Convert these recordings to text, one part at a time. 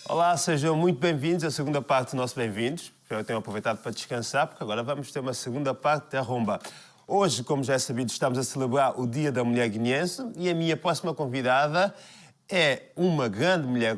Olá, sejam muito bem-vindos à segunda parte do nosso Bem-vindos. Espero que tenham aproveitado para descansar, porque agora vamos ter uma segunda parte da rumba. Hoje, como já é sabido, estamos a celebrar o Dia da Mulher Guineense e a minha próxima convidada é uma grande mulher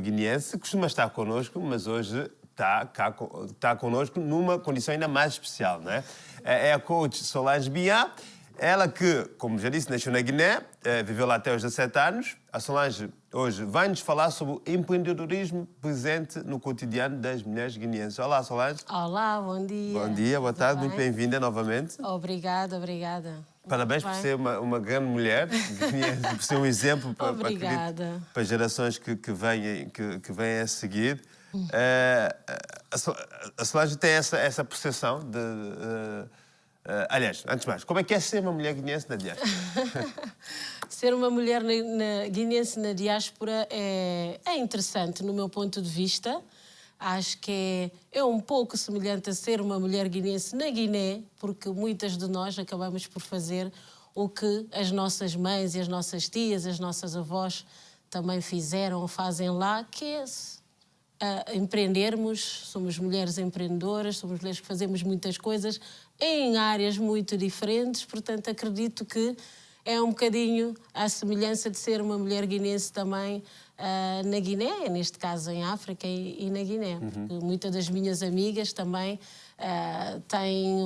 guineense que costuma estar connosco, mas hoje está connosco numa condição ainda mais especial, não é? É a coach Solange Biá. Ela que, como já disse, nasceu na Guiné, viveu lá até os 17 anos. A Solange hoje vai-nos falar sobre o empreendedorismo presente no cotidiano das mulheres guineenses. Olá, Solange. Olá, bom dia. Bom dia, boa tarde, muito bem-vinda novamente. Obrigada. Parabéns por ser uma grande mulher, por ser um exemplo para gerações que vêm a seguir. A Solange tem essa percepção de... aliás, antes de mais, como é que é ser uma mulher guineense na diáspora? Ser uma mulher guineense na diáspora é interessante, no meu ponto de vista. Acho que é um pouco semelhante a ser uma mulher guineense na Guiné, porque muitas de nós acabamos por fazer o que as nossas mães e as nossas tias, as nossas avós também fizeram, fazem lá, que é empreendermos. Somos mulheres empreendedoras, somos mulheres que fazemos muitas coisas em áreas muito diferentes, portanto acredito que é um bocadinho a semelhança de ser uma mulher guineense também na Guiné, neste caso em África e na Guiné. Porque muitas das minhas amigas também têm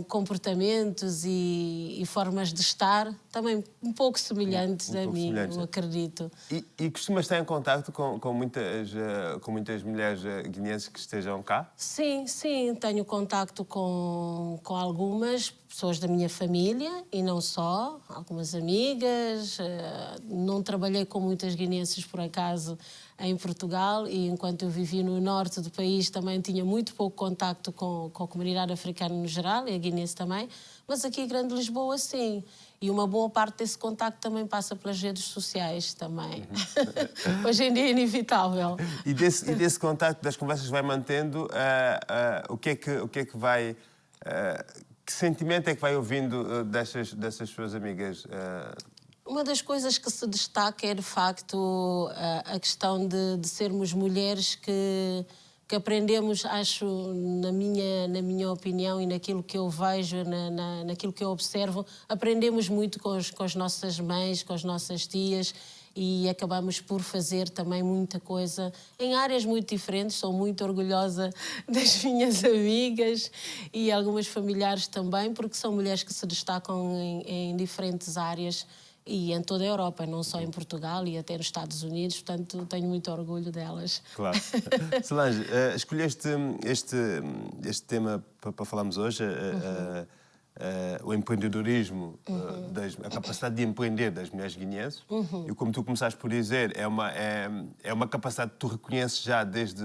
comportamentos e formas de estar também um pouco semelhantes a mim, eu acredito. E costumas estar em contacto com muitas mulheres guineenses que estejam cá? Sim, tenho contacto com algumas pessoas da minha família e não só, algumas amigas. Não trabalhei com muitas guineenses, por acaso, em Portugal, e enquanto eu vivi no norte do país também tinha muito pouco contacto com a comunidade africana no geral, e a guineense também, mas aqui em Grande Lisboa sim. E uma boa parte desse contacto também passa pelas redes sociais também. Hoje em dia é inevitável. E desse contacto, das conversas que vai mantendo, o que é que vai... que sentimento é que vai ouvindo dessas suas amigas? Uma das coisas que se destaca é, de facto, a questão de sermos mulheres que aprendemos, acho, na minha opinião e naquilo que eu vejo, naquilo que eu observo, aprendemos muito com as nossas mães, com as nossas tias, e acabamos por fazer também muita coisa em áreas muito diferentes. Sou muito orgulhosa das minhas amigas e algumas familiares também, porque são mulheres que se destacam em diferentes áreas e em toda a Europa, não só em Portugal e até nos Estados Unidos, portanto tenho muito orgulho delas. Claro. Solange, escolheste este tema para falarmos hoje, o empreendedorismo, a capacidade de empreender das mulheres guineenses. E como tu começaste por dizer, é uma capacidade que tu reconheces já desde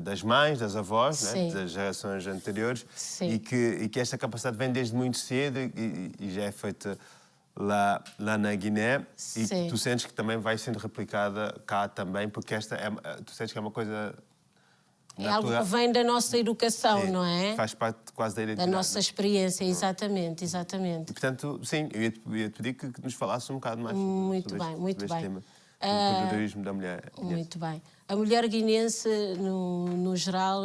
das mães, das avós, né? Das gerações anteriores. E que esta capacidade vem desde muito cedo e já é feita lá na Guiné. E que tu sentes que também vai sendo replicada cá também, porque tu sentes que é uma coisa... É algo que vem da nossa educação, não é? Faz parte quase da identidade. Da nossa experiência, exatamente. E, portanto, sim, eu ia-te pedir que nos falasses um bocado mais sobre este tema. O empreendedorismo da mulher. Muito bem. A mulher guineense, no geral,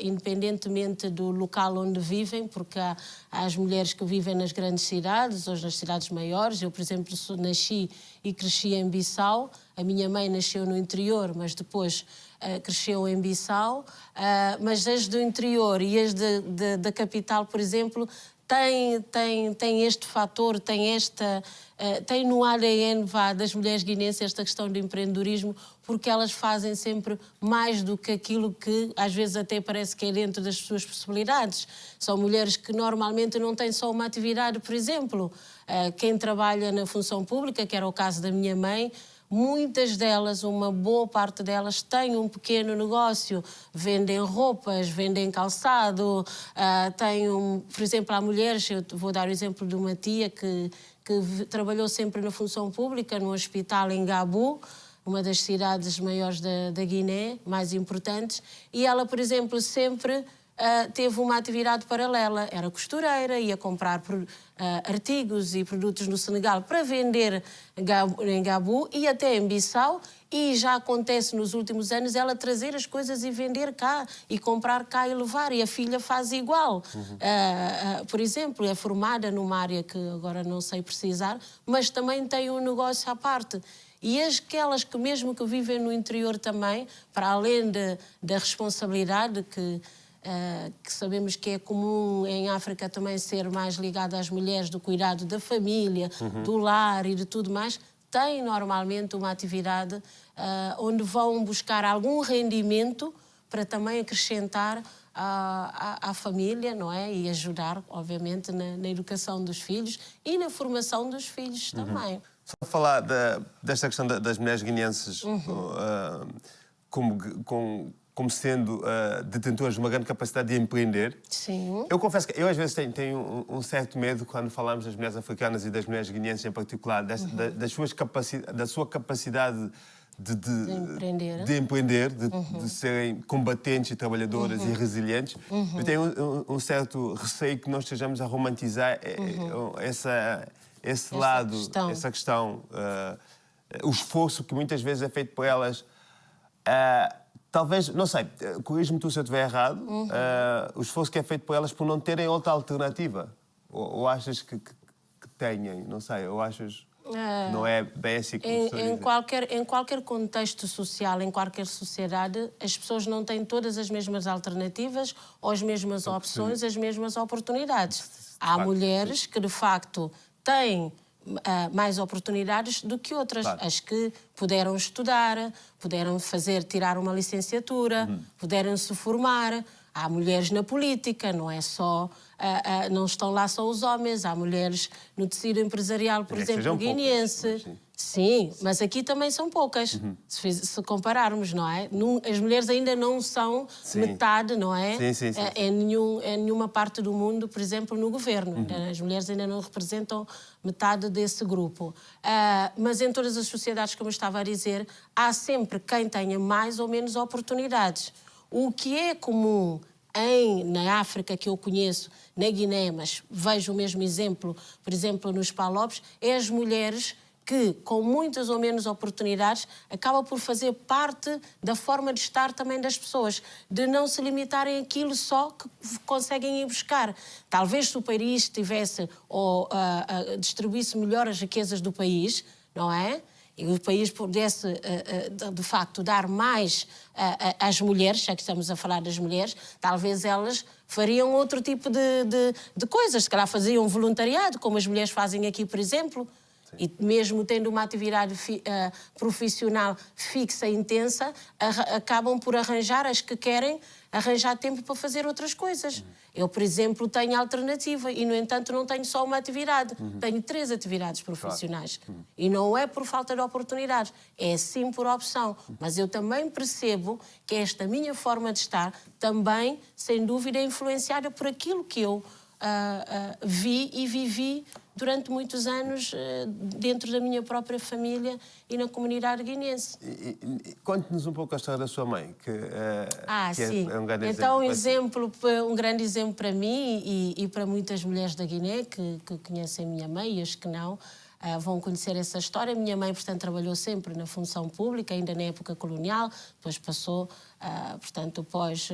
independentemente do local onde vivem, porque há as mulheres que vivem nas grandes cidades ou nas cidades maiores. Eu, por exemplo, nasci e cresci em Bissau. A minha mãe nasceu no interior, mas depois cresceu em Bissau. Mas as do interior e as da capital, por exemplo, tem este fator, tem no ADN das mulheres guineenses esta questão do empreendedorismo, porque elas fazem sempre mais do que aquilo que às vezes até parece que é dentro das suas possibilidades. São mulheres que normalmente não têm só uma atividade, por exemplo. Quem trabalha na função pública, que era o caso da minha mãe, muitas delas, uma boa parte delas, têm um pequeno negócio, vendem roupas, vendem calçado, por exemplo, há mulheres, eu vou dar o exemplo de uma tia que trabalhou sempre na função pública, no hospital em Gabu, uma das cidades maiores da Guiné, mais importantes, e ela, por exemplo, sempre teve uma atividade paralela. Era costureira, ia comprar artigos e produtos no Senegal para vender em Gabu e até em Bissau. E já acontece nos últimos anos ela trazer as coisas e vender cá, e comprar cá e levar. E a filha faz igual. Por exemplo, é formada numa área que agora não sei precisar, mas também tem um negócio à parte. E aquelas que mesmo que vivem no interior também, para além da responsabilidade que sabemos que é comum em África também ser mais ligada às mulheres, do cuidado da família, do lar e de tudo mais, têm normalmente uma atividade onde vão buscar algum rendimento para também acrescentar à família, não é? E ajudar, obviamente, na educação dos filhos e na formação dos filhos também. Só falar desta questão das mulheres guineenses como sendo detentoras de uma grande capacidade de empreender. Sim. Eu confesso que eu às vezes tenho um certo medo quando falamos das mulheres africanas e das mulheres guineenses em particular, da sua capacidade de empreender, de serem combatentes e trabalhadoras e resilientes. Eu tenho um certo receio que nós estejamos a romantizar esse lado, essa questão, o esforço que muitas vezes é feito por elas. Talvez, não sei, corrige-me tu se eu estiver errado, o esforço que é feito por elas por não terem outra alternativa. Ou achas que têm? Não sei, ou achas que não é bem assim como em qualquer contexto social, em qualquer sociedade, as pessoas não têm todas as mesmas alternativas ou as mesmas opções, as mesmas oportunidades. Há mulheres que, de facto, têm mais oportunidades do que outras. Claro. As que puderam estudar, puderam tirar uma licenciatura, puderam se formar. Há mulheres na política, não é só... não estão lá só os homens, há mulheres no tecido empresarial, por exemplo, guineense. Sim, mas aqui também são poucas, se compararmos, não é? As mulheres ainda não são metade, não é? Sim. Em nenhuma parte do mundo, por exemplo, no governo. As mulheres ainda não representam metade desse grupo. Mas em todas as sociedades, como eu estava a dizer, há sempre quem tenha mais ou menos oportunidades. O que é comum na África, que eu conheço, na Guiné, mas vejo o mesmo exemplo, por exemplo, nos Palopes, é as mulheres que, com muitas ou menos oportunidades, acabam por fazer parte da forma de estar também das pessoas, de não se limitarem àquilo só que conseguem ir buscar. Talvez se o país tivesse ou distribuísse melhor as riquezas do país, não é? E o país pudesse, de facto, dar mais às mulheres, já que estamos a falar das mulheres, talvez elas fariam outro tipo de coisas. Se calhar faziam voluntariado, como as mulheres fazem aqui, por exemplo. Sim. E mesmo tendo uma atividade profissional fixa e intensa, acabam por arranjar as que querem arranjar tempo para fazer outras coisas. Eu, por exemplo, tenho alternativa e, no entanto, não tenho só uma atividade. Tenho 3 atividades profissionais. Claro. E não é por falta de oportunidades, é sim por opção. Mas eu também percebo que esta minha forma de estar também, sem dúvida, é influenciada por aquilo que eu vi e vivi durante muitos anos dentro da minha própria família e na comunidade guineense. Conte-nos um pouco a história da sua mãe, que sim. É um grande então, exemplo. Um grande exemplo para mim e para muitas mulheres da Guiné que conhecem a minha mãe e as que não, vão conhecer essa história. Minha mãe, portanto, trabalhou sempre na função pública, ainda na época colonial, depois passou, portanto, depois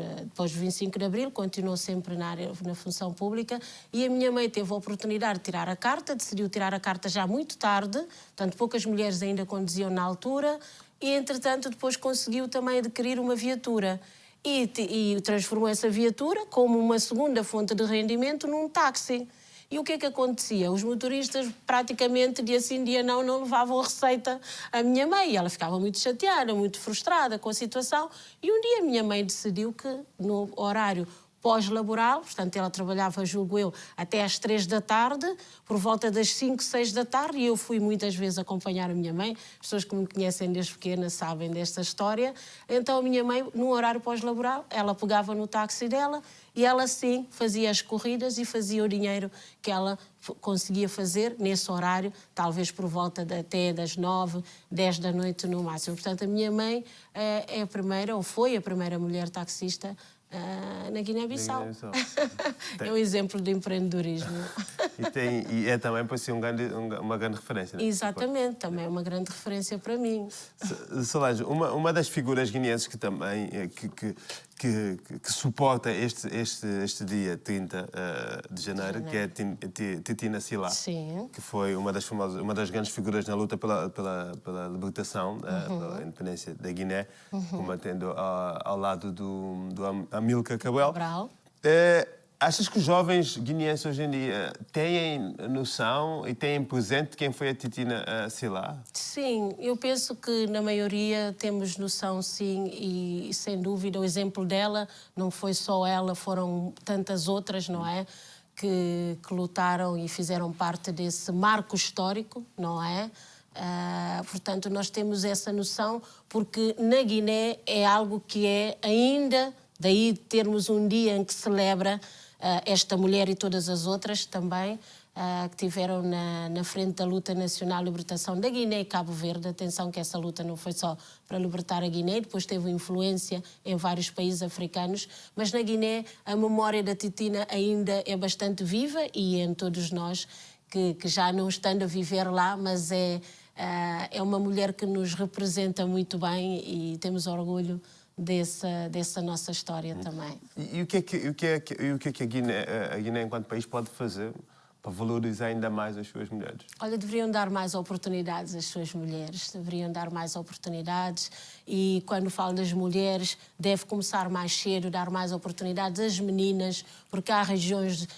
do 25 de Abril, continuou sempre na função pública, e a minha mãe teve a oportunidade de tirar a carta, decidiu tirar a carta já muito tarde, portanto, poucas mulheres ainda conduziam na altura, e, entretanto, depois conseguiu também adquirir uma viatura. E transformou essa viatura como uma segunda fonte de rendimento num táxi. E o que é que acontecia? Os motoristas praticamente dia sim, dia não levavam a receita à minha mãe. Ela ficava muito chateada, muito frustrada com a situação. E um dia a minha mãe decidiu que no horário pós-laboral, portanto ela trabalhava, julgo eu, até às 3 da tarde, por volta das 5, 6 da tarde, e eu fui muitas vezes acompanhar a minha mãe, as pessoas que me conhecem desde pequena sabem desta história. Então a minha mãe, no horário pós-laboral, ela pegava no táxi dela e ela sim fazia as corridas e fazia o dinheiro que ela conseguia fazer nesse horário, talvez por volta até das 9, 10 da noite no máximo. Portanto, a minha mãe é a primeira, ou foi a primeira mulher taxista Na Guiné-Bissau. Guiné-Bissau. É um exemplo de empreendedorismo. E é também para ser uma grande referência. Né? Exatamente, também é uma grande referência para mim. Solange, uma das figuras guineenses que também que suporta este dia 30 de janeiro, que é Titina Silá, Sim. que foi uma das grandes figuras na luta pela libertação, pela independência da Guiné, combatendo ao lado do Amílcar Cabral. Achas que os jovens guineenses hoje em dia têm noção e têm presente quem foi a Titina Silá? Sim, eu penso que na maioria temos noção, sim, e sem dúvida o exemplo dela não foi só ela, foram tantas outras, não é? Que lutaram e fizeram parte desse marco histórico, não é? Portanto, nós temos essa noção porque na Guiné é algo que é ainda, daí termos um dia em que celebra esta mulher e todas as outras também, que tiveram na frente da luta nacional de libertação da Guiné e Cabo Verde. Atenção que essa luta não foi só para libertar a Guiné, depois teve influência em vários países africanos, mas na Guiné a memória da Titina ainda é bastante viva e em todos nós que já não estando a viver lá, mas é uma mulher que nos representa muito bem e temos orgulho dessa nossa história também. E o que é que a Guiné, enquanto país, pode fazer para valorizar ainda mais as suas mulheres? Olha, deveriam dar mais oportunidades às suas mulheres, deveriam dar mais oportunidades e quando falo das mulheres deve começar mais cedo, dar mais oportunidades às meninas, porque há regiões,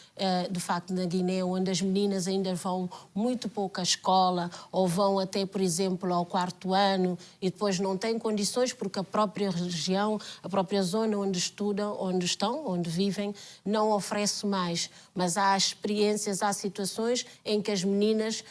de facto, na Guiné onde as meninas ainda vão muito pouco à escola ou vão até, por exemplo, ao 4º ano e depois não têm condições porque a própria região, a própria zona onde estudam, onde vivem, não oferece mais. Mas há experiências, há situações em que as meninas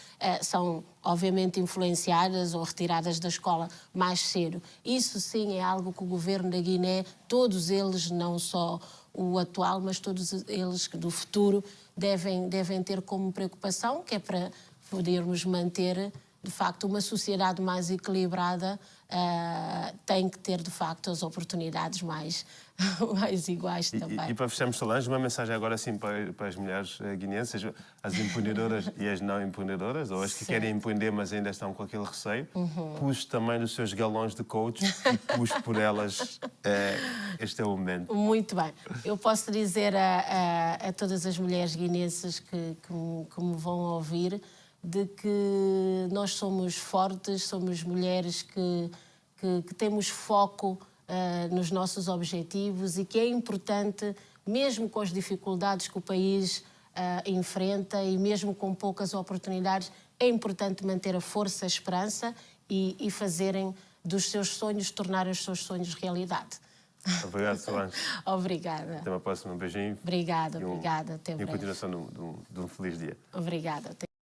são obviamente influenciadas ou retiradas da escola mais cedo. Isso sim é algo que o governo da Guiné, todos eles, não só o atual, mas todos eles do futuro, devem ter como preocupação, que é para podermos manter, de facto, uma sociedade mais equilibrada, tem que ter, de facto, as oportunidades mais iguais também. E para fecharmos, Solange, uma mensagem agora sim para as mulheres guineenses, as empreendedoras e as não empreendedoras, ou as que querem empreender, mas ainda estão com aquele receio, puxe também nos seus galões de coach e puxe por elas. Este é o momento. Muito bem. Eu posso dizer a todas as mulheres guineenses que me vão ouvir de que nós somos fortes, somos mulheres que temos foco nos nossos objetivos e que é importante, mesmo com as dificuldades que o país enfrenta e mesmo com poucas oportunidades, é importante manter a força, a esperança e fazerem dos seus sonhos, tornar os seus sonhos realidade. Obrigado, Solange. Obrigada. Até uma próxima. Um beijinho. Obrigada. Até e a breve. continuação de um feliz dia. Obrigada.